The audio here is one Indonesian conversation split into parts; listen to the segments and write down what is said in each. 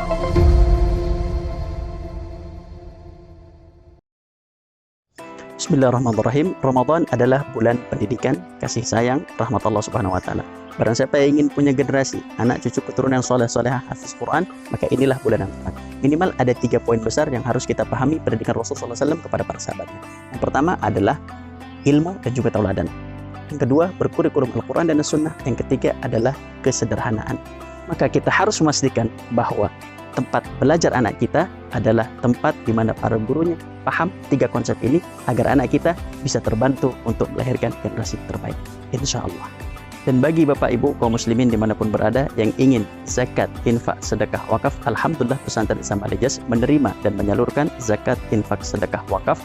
Bismillahirrahmanirrahim. Ramadan adalah bulan pendidikan, kasih sayang, rahmat Allah Subhanahu wa taala. Barang siapa yang ingin punya generasi anak cucu keturunan yang soleh-solehah hafiz Quran, maka inilah bulan yang tepat. Minimal ada 3 poin besar yang harus kita pahami pendidikan Rasulullah SAW kepada para sahabatnya. Yang pertama adalah ilmu dan juga tauladan. Yang kedua, berkurikulum Al-Quran dan As-Sunnah. Yang ketiga adalah kesederhanaan. Maka kita harus memastikan bahwa tempat belajar anak kita adalah tempat di mana para gurunya paham 3 konsep ini agar anak kita bisa terbantu untuk melahirkan generasi terbaik, insya Allah. Dan bagi Bapak Ibu kaum muslimin dimanapun berada yang ingin zakat, infak, sedekah, wakaf, alhamdulillah pesantren Islam Al-Hijaz menerima dan menyalurkan zakat, infak, sedekah, wakaf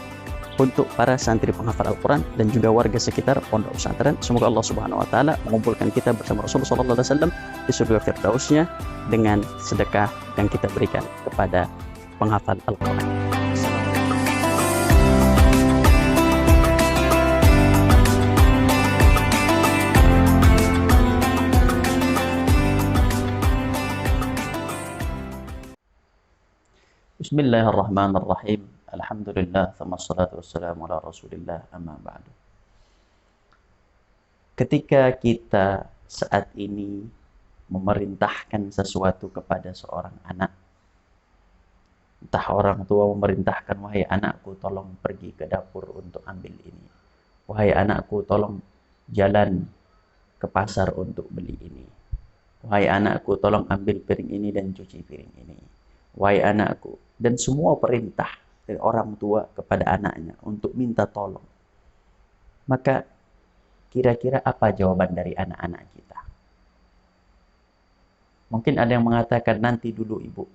untuk para santri penghafal Al-Quran dan juga warga sekitar pondok pesantren. Semoga Allah Subhanahu wa taala mengumpulkan kita bersama Rasulullah SAW di surga Firdausnya dengan sedekah yang kita berikan kepada penghafal Al-Quran. Bismillahirrahmanirrahim. Alhamdulillah, thumma salatu wassalamu ala rasulillah, amma ba'du. Ketika kita saat ini memerintahkan sesuatu kepada seorang anak, entah orang tua memerintahkan, wahai anakku tolong pergi ke dapur untuk ambil ini, wahai anakku tolong jalan ke pasar untuk beli ini, wahai anakku tolong ambil piring ini dan cuci piring ini, wahai anakku, dan semua perintah dari orang tua kepada anaknya untuk minta tolong. Maka kira-kira apa jawaban dari anak-anak kita? Mungkin ada yang mengatakan nanti dulu ibu.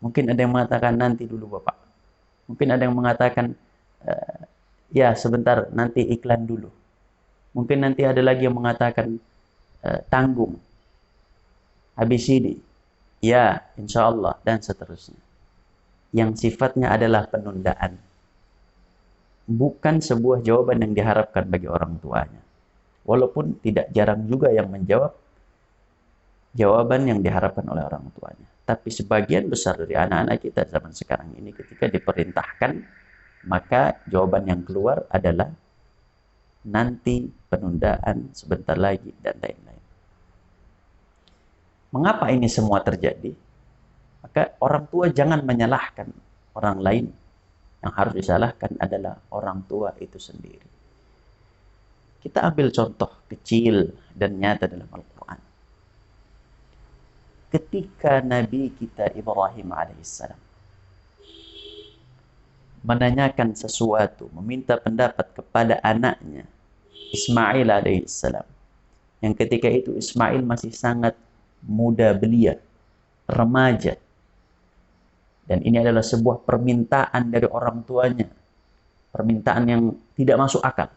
Mungkin ada yang mengatakan nanti dulu bapak. Mungkin ada yang mengatakan ya sebentar nanti iklan dulu. Mungkin nanti ada lagi yang mengatakan tanggung. Habis ini. Ya, insya Allah dan seterusnya. Yang sifatnya adalah penundaan. Bukan sebuah jawaban yang diharapkan bagi orang tuanya. Walaupun tidak jarang juga yang menjawab jawaban yang diharapkan oleh orang tuanya. Tapi sebagian besar dari anak-anak kita zaman sekarang ini ketika diperintahkan, maka jawaban yang keluar adalah nanti, penundaan, sebentar lagi, dan lain-lain. Mengapa ini semua terjadi? Maka orang tua jangan menyalahkan orang lain. Yang harus disalahkan adalah orang tua itu sendiri. Kita ambil contoh kecil dan nyata dalam Al-Quran. Ketika Nabi kita Ibrahim alaihissalam menanyakan sesuatu, meminta pendapat kepada anaknya Ismail alaihissalam, yang ketika itu Ismail masih sangat muda belia, remaja. Dan ini adalah sebuah permintaan dari orang tuanya. Permintaan yang tidak masuk akal.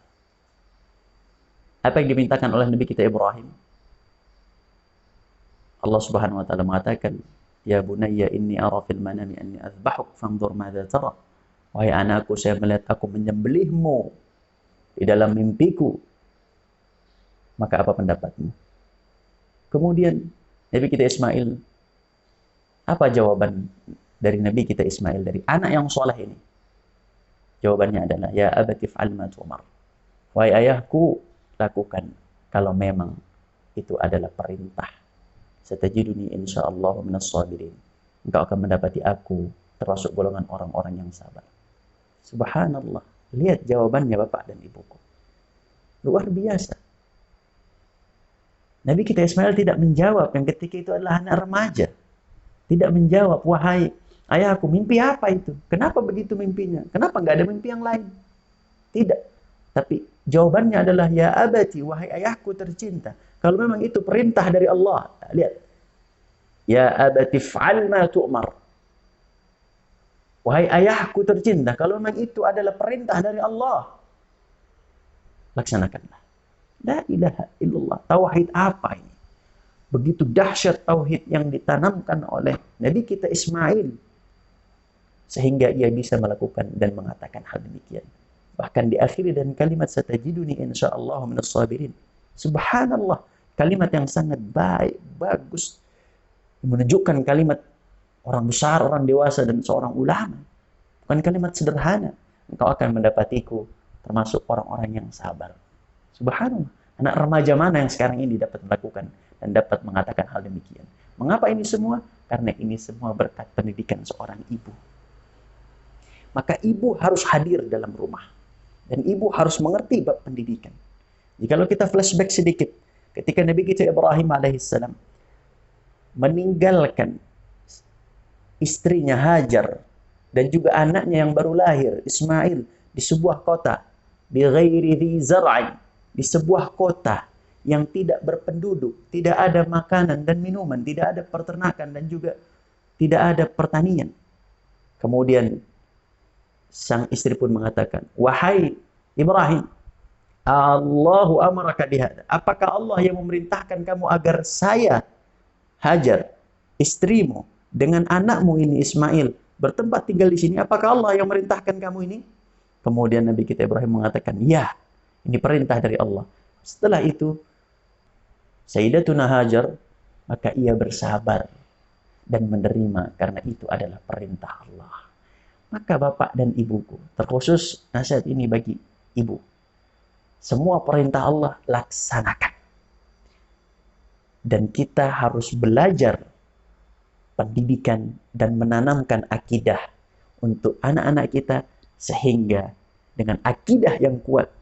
Apa yang dimintakan oleh Nabi kita Ibrahim? Allah Subhanahu wa taala mengatakan, "Ya bunayya inni ara fil manami anni azbahuk fanzur madza tara." Wahai anakku, saya melihat aku menyembelihmu di dalam mimpiku. Maka apa pendapatmu? Kemudian Nabi kita Ismail, apa jawaban dari Nabi kita Ismail, dari anak yang soleh ini? Jawabannya adalah, ya abati fa'al ma tu'mar. Wahai ayahku, lakukan kalau memang itu adalah perintah. Satajiduni insyaallah minas sabirin. Engkau akan mendapati aku termasuk golongan orang-orang yang sabar. Subhanallah. Lihat jawabannya Bapak dan Ibuku. Luar biasa. Nabi kita Ismail tidak menjawab yang ketika itu adalah anak remaja. Tidak menjawab, wahai ayahku, mimpi apa itu? Kenapa begitu mimpinya? Kenapa nggak ada mimpi yang lain? Tidak. Tapi jawabannya adalah, ya abati, wahai ayahku tercinta. Kalau memang itu perintah dari Allah. Lihat. Ya abati fa'al ma tu'mar. Wahai ayahku tercinta, kalau memang itu adalah perintah dari Allah, laksanakanlah. La ilaha illallah. Tauhid apa ini? Begitu dahsyat tauhid yang ditanamkan oleh Nabi kita Ismail, sehingga ia bisa melakukan dan mengatakan hal demikian. Bahkan diakhiri dengan kalimat satajiduni insyaallah minas sabirin. Subhanallah, kalimat yang sangat baik, bagus, menunjukkan kalimat orang besar, orang dewasa, dan seorang ulama. Bukan kalimat sederhana. Engkau akan mendapatiku termasuk orang-orang yang sabar. Subhanallah. Anak remaja mana yang sekarang ini dapat melakukan dan dapat mengatakan hal demikian? Mengapa ini semua? Karena ini semua berkat pendidikan seorang ibu. Maka ibu harus hadir dalam rumah. Dan ibu harus mengerti bab pendidikan. Jikalau kita flashback sedikit, ketika Nabi kita Ibrahim alaihissalam meninggalkan istrinya Hajar dan juga anaknya yang baru lahir Ismail di sebuah kota, bi ghairi dhi zar'in, di sebuah kota yang tidak berpenduduk, tidak ada makanan dan minuman, tidak ada peternakan dan juga tidak ada pertanian. Kemudian sang istri pun mengatakan, "Wahai Ibrahim, Allahu amaraka bihada. Apakah Allah yang memerintahkan kamu agar saya, Hajar, istrimu, dengan anakmu ini Ismail, bertempat tinggal di sini? Apakah Allah yang memerintahkan kamu ini?" Kemudian Nabi kita Ibrahim mengatakan, "Ya, ini perintah dari Allah." Setelah itu, Sayyidatuna Hajar, maka ia bersabar dan menerima karena itu adalah perintah Allah. Maka bapak dan ibuku, terkhusus nasihat ini bagi ibu. Semua perintah Allah laksanakan. Dan kita harus belajar pendidikan dan menanamkan akidah untuk anak-anak kita sehingga dengan akidah yang kuat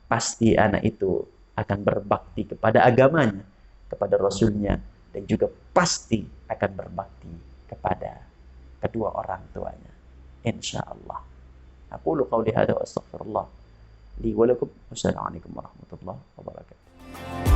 pasti anak itu akan berbakti kepada agamanya, kepada Rasulnya, dan juga pasti akan berbakti kepada kedua orang tuanya. InsyaAllah. Aqulu qawli hadha wa astaghfirullah li wa lakum. Wassalamualaikum warahmatullahi wabarakatuh.